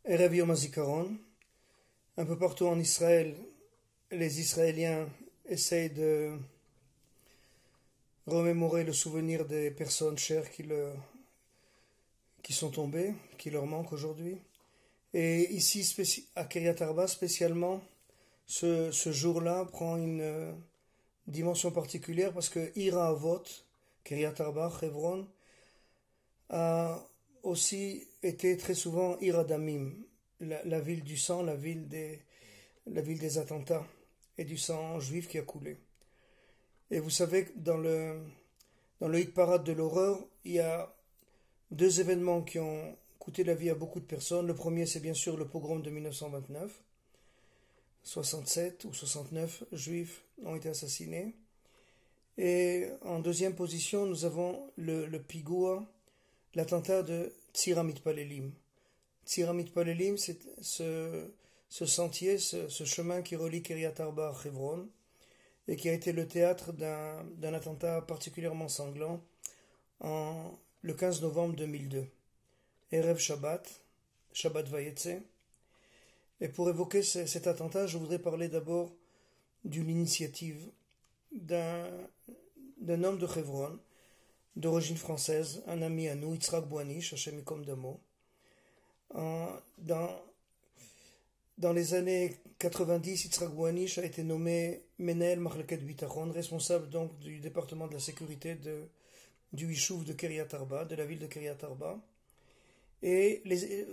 Erev Yom HaZikaron, un peu partout en Israël, les Israéliens essayent de remémorer le souvenir des personnes chères qui sont tombées, qui leur manquent aujourd'hui. Et ici, à Kiryat Arba, spécialement, ce jour-là prend une dimension particulière parce que Ira Avot, Kiryat Arba, Hebron, a aussi été très souvent Ira Damim, la ville du sang, la ville des attentats et du sang juif qui a coulé. Et vous savez que dans le hit parade de l'horreur, il y a deux événements qui ont coûté la vie à beaucoup de personnes. Le premier, c'est bien sûr le pogrom de 1929. 67 ou 69 juifs ont été assassinés. Et en deuxième position, nous avons le pigoua, l'attentat de Tzir HaMitpalelim. Tzir HaMitpalelim, c'est ce sentier, ce chemin qui relie Kiryat Arba à Hebron, et qui a été le théâtre d'un attentat particulièrement sanglant le 15 novembre 2002. Erev Shabbat Vayetze. Et pour évoquer cet attentat, je voudrais parler d'abord d'une initiative d'un homme de Hebron, d'origine française, un ami à nous, Yitzhak Bouanish, Hashem Yikom Damo. Dans les années 90, Yitzhak Bouanish a été nommé Menel Machleket Bitachon, responsable donc du département de la sécurité du Yishuv de Kiryat Arba, de la ville de Kiryat Arba. Et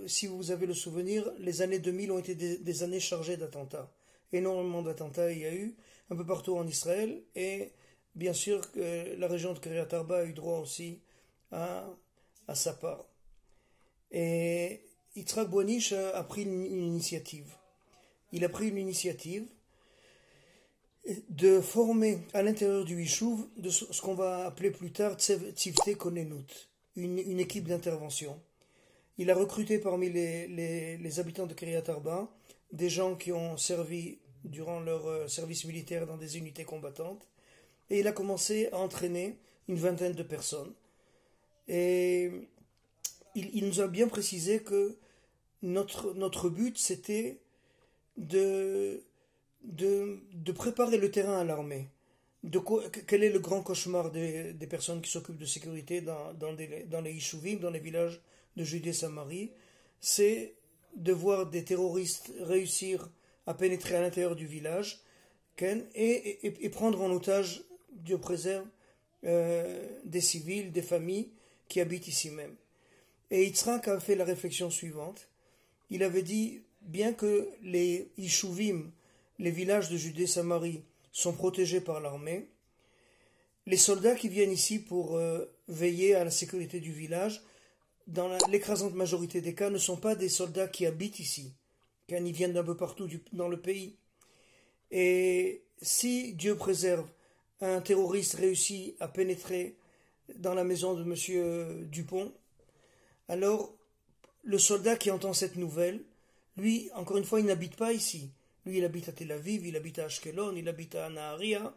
si vous avez le souvenir, les années 2000 ont été des années chargées d'attentats. Énormément d'attentats il y a eu, un peu partout en Israël, et bien sûr que la région de Kiryat Arba a eu droit aussi à sa part. Et Yitzhak Bouanish a pris une initiative. Il a pris une initiative de former à l'intérieur du Yishuv de ce qu'on va appeler plus tard Tzivte Konenut, une équipe d'intervention. Il a recruté parmi les habitants de Kiryat Arba des gens qui ont servi durant leur service militaire dans des unités combattantes, et il a commencé à entraîner une vingtaine de personnes. Et il nous a bien précisé que notre but, c'était de préparer le terrain à l'armée. Quel est le grand cauchemar des personnes qui s'occupent de sécurité dans les Yishuvim, dans les villages de Judée-Samarie? C'est de voir des terroristes réussir à pénétrer à l'intérieur du village et prendre en otage, Dieu préserve, des civils, des familles qui habitent ici même. Et Yitzhak a fait la réflexion suivante. Il avait dit, bien que les Yishuvim, les villages de Judée-Samarie, sont protégés par l'armée, les soldats qui viennent ici pour veiller à la sécurité du village, dans l'écrasante majorité des cas, ne sont pas des soldats qui habitent ici, car ils viennent d'un peu partout dans le pays. Et si Dieu préserve, un terroriste réussit à pénétrer dans la maison de M. Dupont, alors le soldat qui entend cette nouvelle, lui, encore une fois, il n'habite pas ici. Lui, il habite à Tel Aviv, il habite à Ashkelon, il habite à Naharia,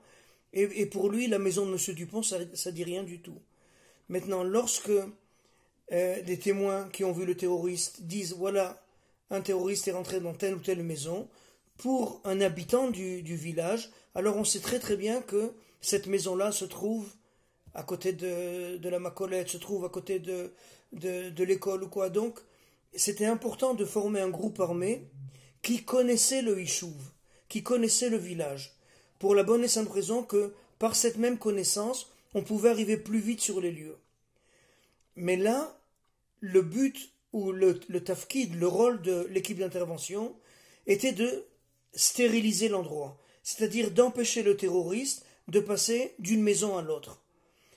et pour lui, la maison de M. Dupont, ça dit rien du tout. Maintenant, lorsque des témoins qui ont vu le terroriste disent, voilà, un terroriste est rentré dans telle ou telle maison, pour un habitant du village, alors on sait très très bien que cette maison-là se trouve à côté de la Macolette, se trouve à côté de l'école ou quoi. Donc, c'était important de former un groupe armé qui connaissait le Yishuv, qui connaissait le village, pour la bonne et simple raison que, par cette même connaissance, on pouvait arriver plus vite sur les lieux. Mais là, le but ou le tafkid, le rôle de l'équipe d'intervention, était de stériliser l'endroit, c'est-à-dire d'empêcher le terroriste de passer d'une maison à l'autre.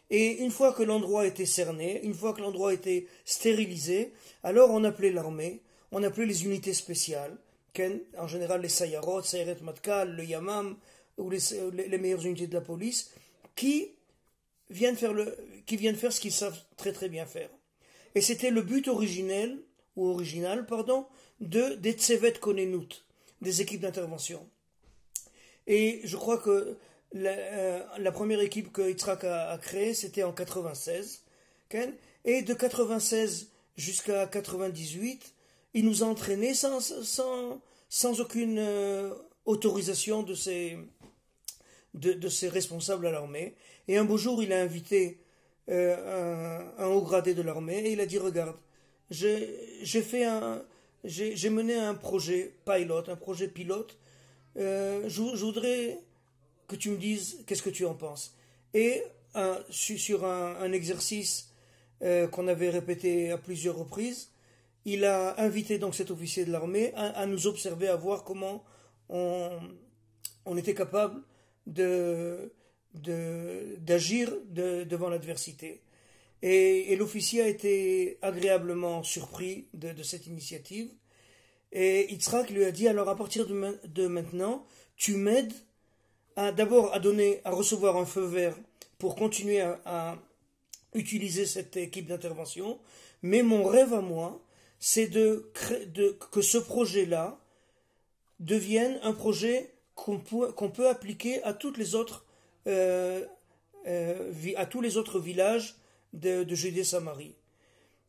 Et une fois que l'endroit était cerné, une fois que l'endroit était stérilisé, alors on appelait l'armée, on appelait les unités spéciales, en général les Sayarot, Sayeret Matkal, le Yamam, ou les meilleures unités de la police, qui viennent faire ce qu'ils savent très très bien faire. Et c'était le but original, des Tsevet Konenut, des équipes d'intervention. Et je crois que la première équipe que Yitzhak a créée, c'était en 96. Et de 96 jusqu'à 98, il nous a entraînés sans aucune autorisation de ses responsables à l'armée. Et un beau jour, il a invité un haut gradé de l'armée et il a dit, regarde, j'ai mené un projet pilote. Je voudrais que tu me dises qu'est-ce que tu en penses. Et sur un exercice qu'on avait répété à plusieurs reprises, il a invité donc cet officier de l'armée à nous observer, à voir comment on était capable d'agir devant l'adversité. Et l'officier a été agréablement surpris de cette initiative. Et Yitzhak lui a dit, alors à partir de maintenant, tu m'aides d'abord à recevoir un feu vert pour continuer à utiliser cette équipe d'intervention. Mais mon rêve à moi, c'est que ce projet-là devienne un projet qu'on peut appliquer à tous les autres villages de Judée-Samarie.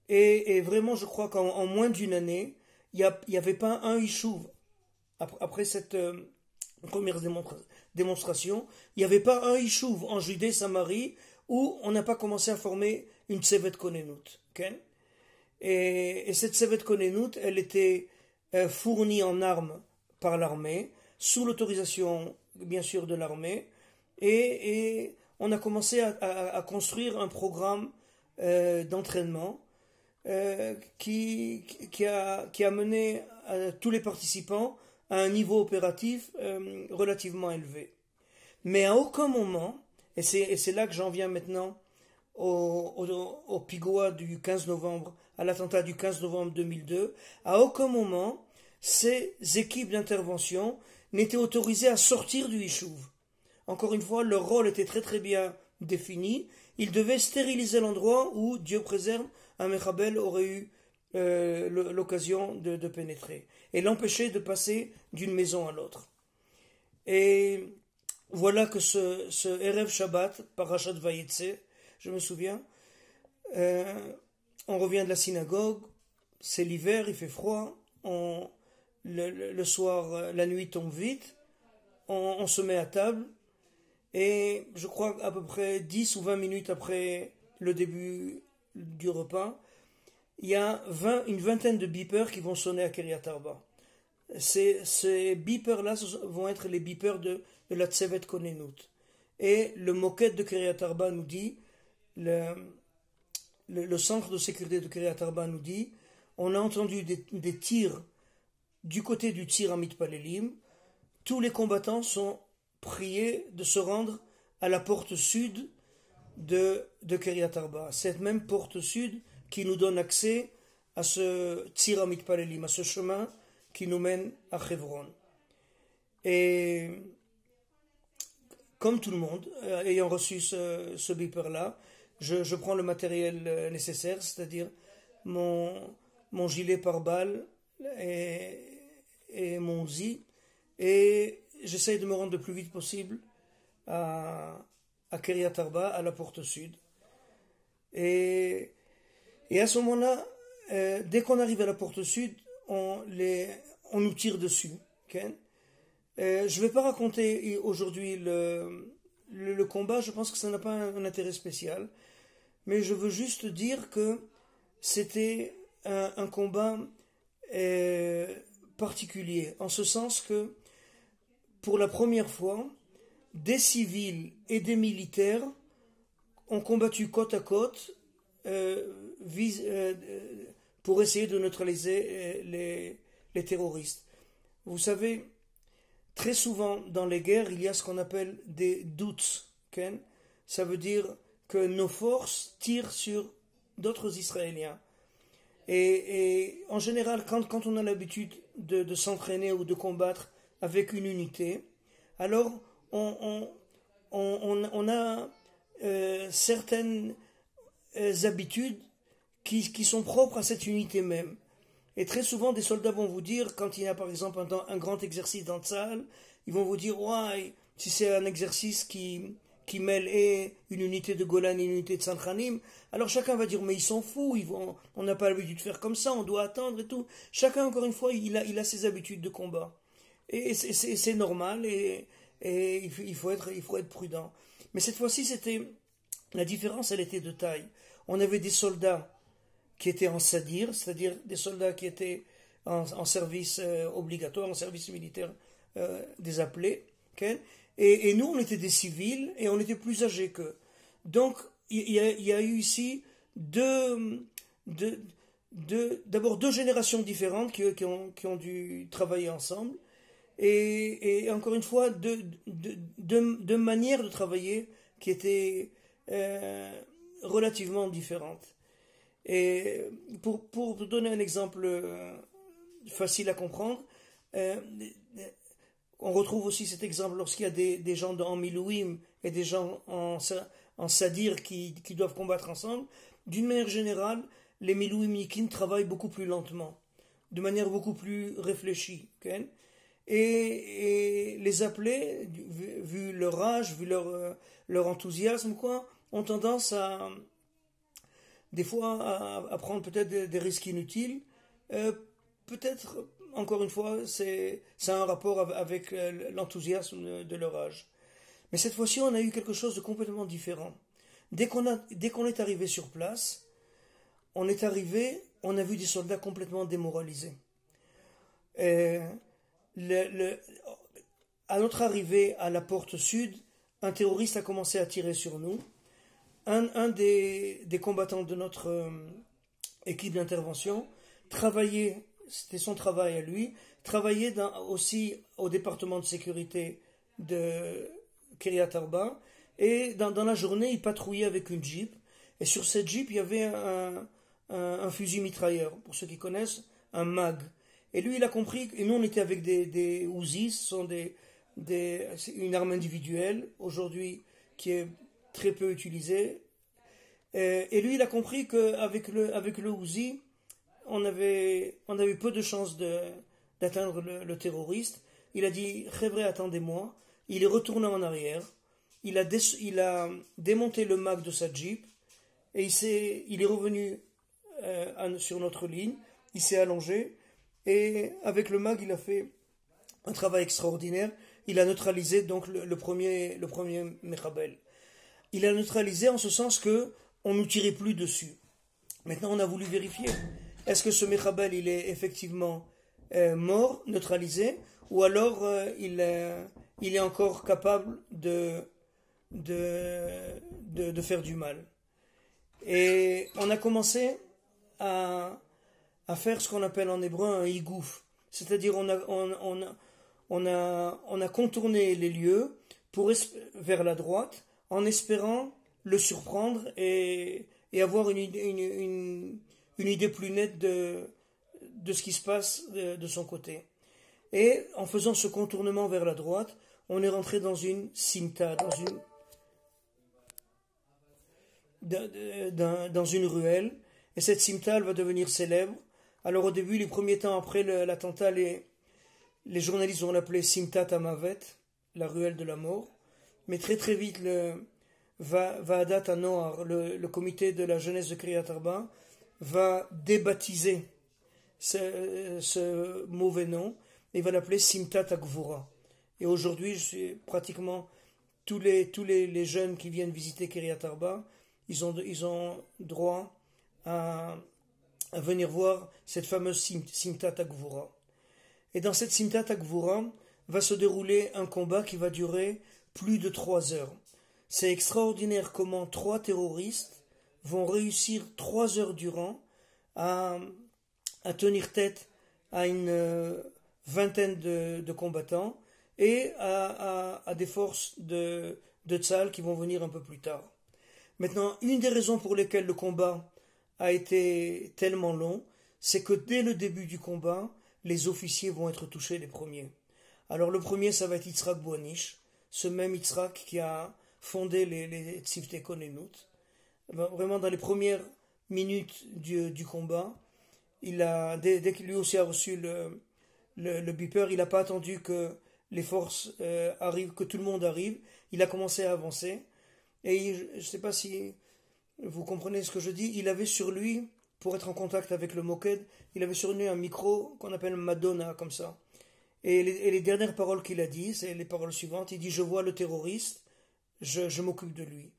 Et vraiment, je crois qu'en moins d'une année, il n'y avait pas un Yishuv. Après cette première démonstration, il n'y avait pas un Yishuv en Judée-Samarie où on n'a pas commencé à former une Tsevet Konenut. Okay? Et cette Tsevet Konenut, elle était fournie en armes par l'armée, sous l'autorisation, bien sûr, de l'armée. Et on a commencé à construire un programme d'entraînement qui a mené tous les participants à un niveau opératif relativement élevé. Mais à aucun moment, et c'est là que j'en viens maintenant au Pigoua du 15 novembre, à l'attentat du 15 novembre 2002, à aucun moment, ces équipes d'intervention n'étaient autorisées à sortir du Yishuv. Encore une fois, leur rôle était très très bien défini. Ils devaient stériliser l'endroit où, Dieu préserve, un Mechabel aurait eu l'occasion de pénétrer et l'empêcher de passer d'une maison à l'autre. Et voilà que ce Erev Shabbat, Parashat Vayetze, je me souviens, on revient de la synagogue, c'est l'hiver, il fait froid, le soir, la nuit tombe vite, on se met à table, et je crois à peu près 10 ou 20 minutes après le début du repas, il y a une vingtaine de beepers qui vont sonner à Kiryat Arba. Ces beepers-là vont être les beepers de la Tsevet Konenut. Et le moquette de Kiryat Arba nous dit, le centre de sécurité de Kiryat Arba nous dit, on a entendu des tirs du côté du tir à Mitpalelim. Tous les combattants sont priés de se rendre à la porte sud de Kiryat Arba. Cette même porte sud qui nous donne accès à ce tir à Mitpalelim, à ce chemin qui nous mène à Hebron. Et comme tout le monde, ayant reçu ce beeper-là, je prends le matériel nécessaire, c'est-à-dire mon gilet pare-balles et mon Uzi, et j'essaye de me rendre le plus vite possible à Kiryat Arba, à la porte sud. Et à ce moment-là, dès qu'on arrive à la porte sud, on nous tire dessus. Okay? Je ne vais pas raconter aujourd'hui le combat, je pense que ça n'a pas un intérêt spécial, mais je veux juste dire que c'était un combat particulier, en ce sens que pour la première fois, des civils et des militaires ont combattu côte à côte pour essayer de neutraliser les terroristes. Vous savez, très souvent dans les guerres, il y a ce qu'on appelle des doutes. Okay? Ça veut dire que nos forces tirent sur d'autres Israéliens. Et en général, quand on a l'habitude de s'entraîner ou de combattre avec une unité, alors on a certaines habitudes qui sont propres à cette unité même. Et très souvent, des soldats vont vous dire, quand il y a par exemple un grand exercice dans le salle, ils vont vous dire, ouais, si c'est un exercice qui qui mêle et une unité de Golan et une unité de Sanchanim, alors chacun va dire mais ils sont fous, on n'a pas l'habitude de faire comme ça, on doit attendre et tout. Chacun, encore une fois, il a ses habitudes de combat. Et c'est normal et il faut être prudent. Mais cette fois-ci, la différence, elle était de taille. On avait des soldats qui étaient en sadir, c'est-à-dire des soldats qui étaient en service obligatoire, en service militaire des appelés, okay? Et nous, on était des civils et on était plus âgés qu'eux. Donc, il y a eu ici d'abord deux générations différentes qui ont dû travailler ensemble. Et encore une fois, deux manières de travailler qui étaient relativement différentes. Et pour donner un exemple facile à comprendre, on retrouve aussi cet exemple lorsqu'il y a des gens en Milouim et des gens en Sadir qui doivent combattre ensemble. D'une manière générale, les Milouimnikim travaillent beaucoup plus lentement, de manière beaucoup plus réfléchie. Okay? Et les appelés, vu leur âge, vu leur enthousiasme, ont tendance des fois à prendre peut-être des risques inutiles. Peut-être, encore une fois, ça a un rapport avec l'enthousiasme de leur âge. Mais cette fois-ci, on a eu quelque chose de complètement différent. Dès qu'on est arrivé sur place, on a vu des soldats complètement démoralisés. À notre arrivée à la porte sud, un terroriste a commencé à tirer sur nous. Un des combattants de notre équipe d'intervention travaillait, c'était son travail à lui, travaillait aussi au département de sécurité de Kiryat Arba, et dans la journée, il patrouillait avec une Jeep, et sur cette Jeep, il y avait un fusil mitrailleur, pour ceux qui connaissent, un MAG. Et lui, il a compris, et nous, on était avec des Uzis, ce sont c'est une arme individuelle, aujourd'hui, qui est très peu utilisée. Et lui, il a compris qu'avec le Uzi, on avait peu de chances d'atteindre le terroriste. Il a dit, Chevre, attendez-moi. Il est retourné en arrière. Il a démonté le mag de sa Jeep. Et il est revenu sur notre ligne. Il s'est allongé. Et avec le mag, il a fait un travail extraordinaire. Il a neutralisé donc le premier Mechabel. Il a neutralisé en ce sens que on ne nous tirait plus dessus. Maintenant, on a voulu vérifier. Est-ce que ce Mechabel, il est effectivement mort, neutralisé, ou alors il est encore capable de faire du mal. Et on a commencé à faire ce qu'on appelle en hébreu un higouf. C'est-à-dire on a contourné les lieux vers la droite en espérant le surprendre et avoir une idée plus nette de ce qui se passe de son côté. Et en faisant ce contournement vers la droite, on est rentré dans une simta, dans une ruelle, et cette simta, elle va devenir célèbre. Alors au début, les premiers temps après l'attentat, les journalistes vont l'appeler Simtat Amavet, la ruelle de la mort. Mais très très vite, Va'adat HaNoar, le comité de la jeunesse de Kiryat Arba, va débaptiser ce mauvais nom et va l'appeler Simtat HaGvura. Et aujourd'hui, pratiquement tous les jeunes qui viennent visiter Kiryat Arba, ils ont droit à venir voir cette fameuse Simtat HaGvura. Et dans cette Simtat HaGvura va se dérouler un combat qui va durer plus de 3 heures. C'est extraordinaire comment 3 terroristes vont réussir 3 heures durant à tenir tête à une vingtaine de combattants et à des forces de Tzal qui vont venir un peu plus tard. Maintenant, une des raisons pour lesquelles le combat a été tellement long, c'est que dès le début du combat, les officiers vont être touchés les premiers. Alors le premier, ça va être Yitzhak Bouanish, ce même Yitzhak qui a fondé les Tzivtei Konenut. Vraiment, dans les premières minutes du combat, dès qu'il lui aussi a reçu le beeper, il n'a pas attendu que les forces arrivent, que tout le monde arrive. Il a commencé à avancer. Et je ne sais pas si vous comprenez ce que je dis, il avait sur lui, pour être en contact avec le Moked, il avait sur lui un micro qu'on appelle Madonna, comme ça. Et les dernières paroles qu'il a dit, c'est les paroles suivantes. Il dit: je vois le terroriste, je m'occupe de lui.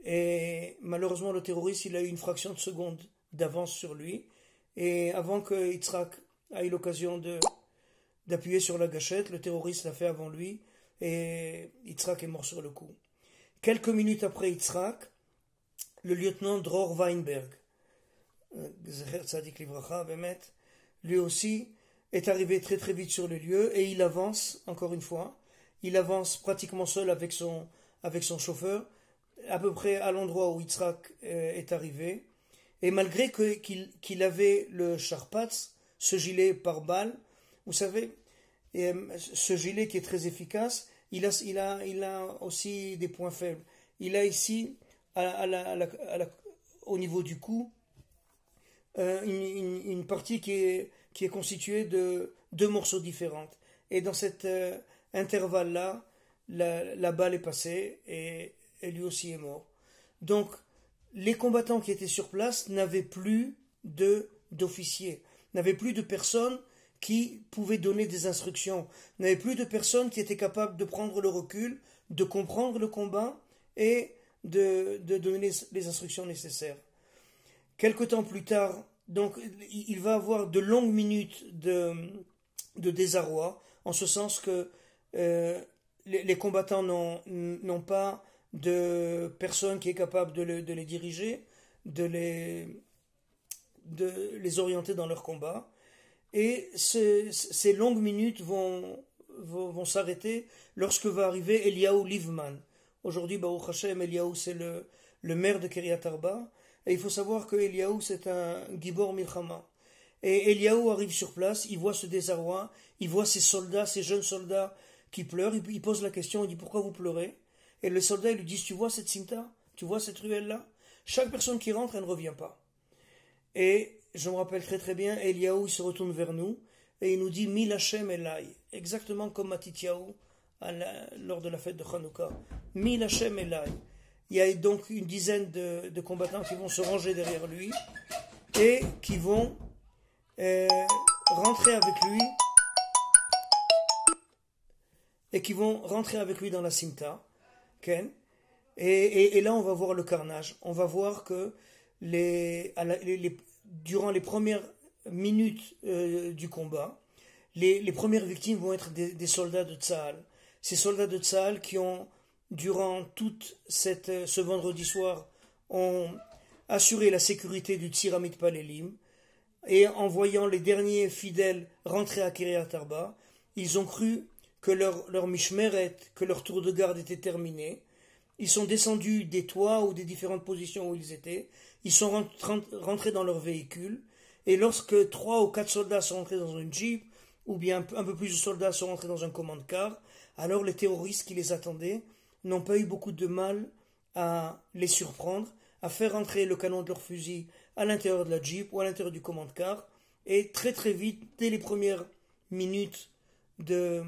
Et malheureusement, le terroriste, il a eu une fraction de seconde d'avance sur lui. Et avant que Yitzhak ait l'occasion d'appuyer sur la gâchette, le terroriste l'a fait avant lui. Et Yitzhak est mort sur le coup. Quelques minutes après Yitzhak, le lieutenant Dror Weinberg, lui aussi est arrivé très très vite sur le lieu et il avance, encore une fois, il avance pratiquement seul avec son chauffeur, à peu près à l'endroit où Yitzhak est arrivé. Et malgré qu'il avait le charpatz, ce gilet par balle, vous savez, ce gilet qui est très efficace, il a aussi des points faibles. Il a ici, au niveau du cou, une partie qui est constituée de deux morceaux différents. Et dans cet intervalle-là, la balle est passée et lui aussi est mort. Donc, les combattants qui étaient sur place n'avaient plus d'officiers, n'avaient plus de personnes qui pouvaient donner des instructions, n'avaient plus de personnes qui étaient capables de prendre le recul, de comprendre le combat et de donner les instructions nécessaires. Quelque temps plus tard, donc, il va avoir de longues minutes de désarroi, en ce sens que les combattants n'ont pas de personne qui est capable de les diriger, de les orienter dans leur combat. Et ces longues minutes vont s'arrêter lorsque va arriver Eliyahu Livman. Aujourd'hui, Baruch Hashem, Eliyahu, c'est le maire de Kiryat Arba. Et il faut savoir que Eliyahu, c'est un Gibor Milchama. Et Eliyahu arrive sur place, il voit ce désarroi, il voit ces soldats, ces jeunes soldats qui pleurent, il pose la question, il dit: pourquoi vous pleurez? Et les soldats lui disent: tu vois cette simta? Tu vois cette ruelle-là? Chaque personne qui rentre, elle ne revient pas. Et je me rappelle très très bien, Eliyahu il se retourne vers nous et il nous dit: Mil Hashem Elai, exactement comme Matityahu lors de la fête de Hanouka. Mil Hashem Elai. Il y a donc une dizaine de combattants qui vont se ranger derrière lui et qui vont rentrer avec lui dans la Simta. Okay? Et là, on va voir le carnage. On va voir que durant les premières minutes du combat, les premières victimes vont être des soldats de Tsahal. Ces soldats de Tsahal qui ont, durant tout ce vendredi soir, ont assuré la sécurité du Tzir Mitpalelim, et en voyant les derniers fidèles rentrer à Kiryat Arba, ils ont cru que leur mishmeret, que leur tour de garde était terminé. Ils sont descendus des toits ou des différentes positions où ils étaient, ils sont rentrés dans leur véhicule, et lorsque 3 ou 4 soldats sont rentrés dans une jeep, ou bien un peu plus de soldats sont rentrés dans un command-car, alors les terroristes qui les attendaient n'ont pas eu beaucoup de mal à les surprendre, à faire entrer le canon de leur fusil à l'intérieur de la Jeep ou à l'intérieur du command-car, et très très vite, dès les premières minutes du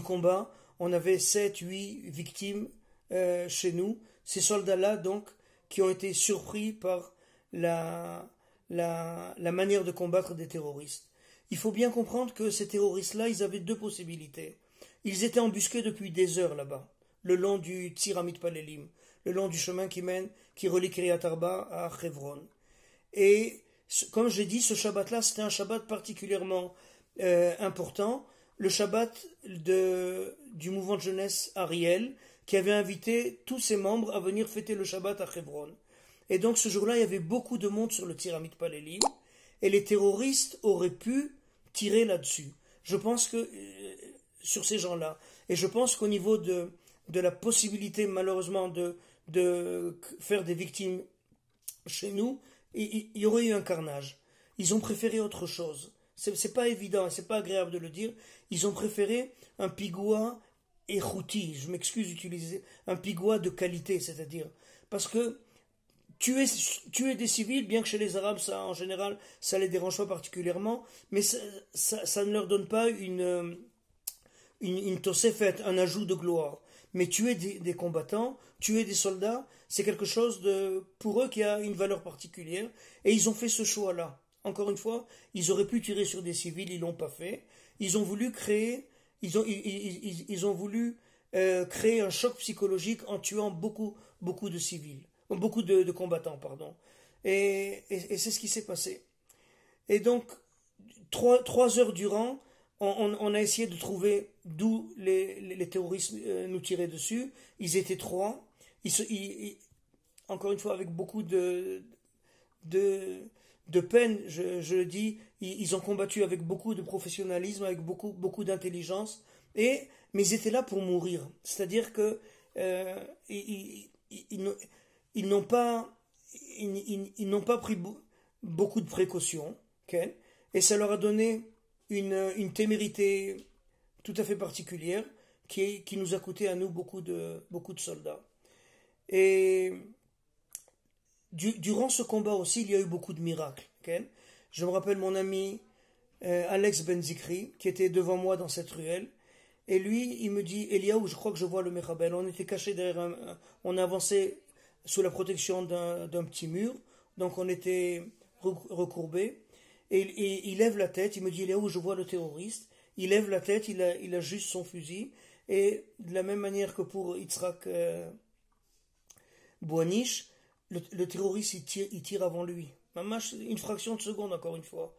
combat, on avait 7-8 victimes chez nous, ces soldats-là donc, qui ont été surpris par la manière de combattre des terroristes. Il faut bien comprendre que ces terroristes-là, ils avaient deux possibilités. Ils étaient embusqués depuis des heures là-bas, le long du Tzir Mitpalelim, le long du chemin qui relie Kiryat Arba à Hebron. Et comme j'ai dit, ce Shabbat-là, c'était un Shabbat particulièrement important, le Shabbat du mouvement de jeunesse Ariel, qui avait invité tous ses membres à venir fêter le Shabbat à Hebron. Et donc ce jour-là, il y avait beaucoup de monde sur le Tzir Mitpalelim, et les terroristes auraient pu tirer là-dessus. Je pense que sur ces gens-là. Et je pense qu'au niveau de la possibilité, malheureusement, de faire des victimes chez nous, il y aurait eu un carnage. Ils ont préféré autre chose. C'est pas évident, c'est pas agréable de le dire. Ils ont préféré un pigoua échouti, je m'excuse d'utiliser, un pigoua de qualité, c'est-à-dire, parce que tuer des civils, bien que chez les Arabes, ça, en général, ça les dérange pas particulièrement, mais ça ne leur donne pas une tosefet, un ajout de gloire. Mais tuer des combattants, tuer des soldats, c'est quelque chose pour eux qui a une valeur particulière. Et ils ont fait ce choix-là. Encore une fois, ils auraient pu tirer sur des civils, ils l'ont pas fait. Ils ont voulu créer, ils ont voulu créer un choc psychologique en tuant beaucoup de civils, beaucoup de combattants, pardon. Et c'est ce qui s'est passé. Et donc, 3 heures durant, on a essayé de trouver d'où les terroristes nous tiraient dessus. Ils étaient 3. Encore une fois, avec beaucoup de peine, je le dis, ils ont combattu avec beaucoup de professionnalisme, avec beaucoup d'intelligence, mais ils étaient là pour mourir. C'est-à-dire que ils n'ont pas, ils n'ont pas pris beaucoup de précautions, okay, et ça leur a donné une témérité tout à fait particulière qui nous a coûté à nous beaucoup de soldats. Et durant ce combat aussi, il y a eu beaucoup de miracles. Okay. Je me rappelle mon ami Alex Benzikri, qui était devant moi dans cette ruelle, et lui, il me dit, Eliaou, je crois que je vois le Mechabel. On était caché derrière on a avancé sous la protection d'un petit mur, donc on était recourbé, et il lève la tête, il me dit, Eliaou, je vois le terroriste. Il lève la tête, il a juste son fusil, et de la même manière que pour Yitzhak Bouanish, le terroriste il tire avant lui. Une fraction de seconde, encore une fois.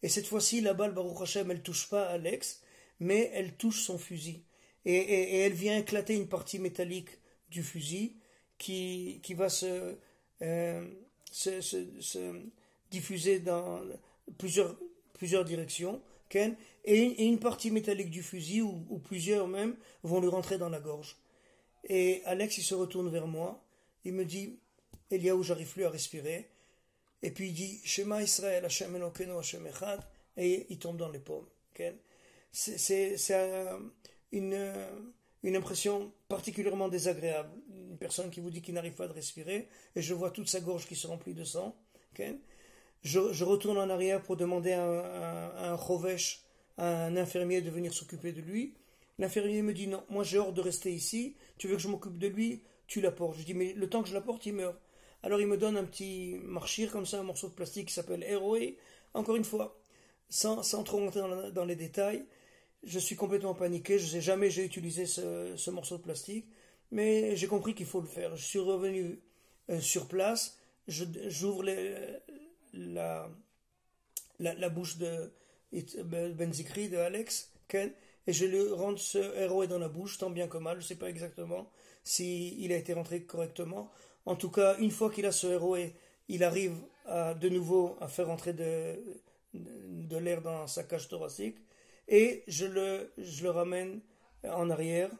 Et cette fois-ci, la balle, Baruch Hashem, elle touche pas Alex, mais elle touche son fusil. Et elle vient éclater une partie métallique du fusil qui va se diffuser dans plusieurs directions. Et une partie métallique du fusil, ou plusieurs même, vont lui rentrer dans la gorge. Et Alex, il se retourne vers moi, il me dit, Eliaou, j'arrive plus à respirer. Et puis il dit, Shema Israël, Hashem Elokeinu, Hashem Echad, et il tombe dans les pommes. Okay? C'est une impression particulièrement désagréable. Une personne qui vous dit qu'il n'arrive pas à respirer, et je vois toute sa gorge qui se remplit de sang. Okay? Je retourne en arrière pour demander à un chovesh, à un infirmier, de venir s'occuper de lui. L'infirmier me dit, non, moi j'ai hors de rester ici, tu veux que je m'occupe de lui, tu l'apportes. Je dis, mais le temps que je l'apporte, il meurt. Alors il me donne un petit marchir comme ça, un morceau de plastique qui s'appelle Héroé. Encore une fois, sans trop rentrer dans les détails, je suis complètement paniqué, je ne sais jamais j'ai utilisé ce morceau de plastique, mais j'ai compris qu'il faut le faire. Je suis revenu sur place, j'ouvre la bouche de Benzikri, de Alex, Ken, et je lui rentre ce Héroé dans la bouche, tant bien que mal, je ne sais pas exactement s'il a été rentré correctement. En tout cas, une fois qu'il a ce Héroé, il arrive de nouveau à faire entrer de l'air dans sa cage thoracique, et je le ramène en arrière,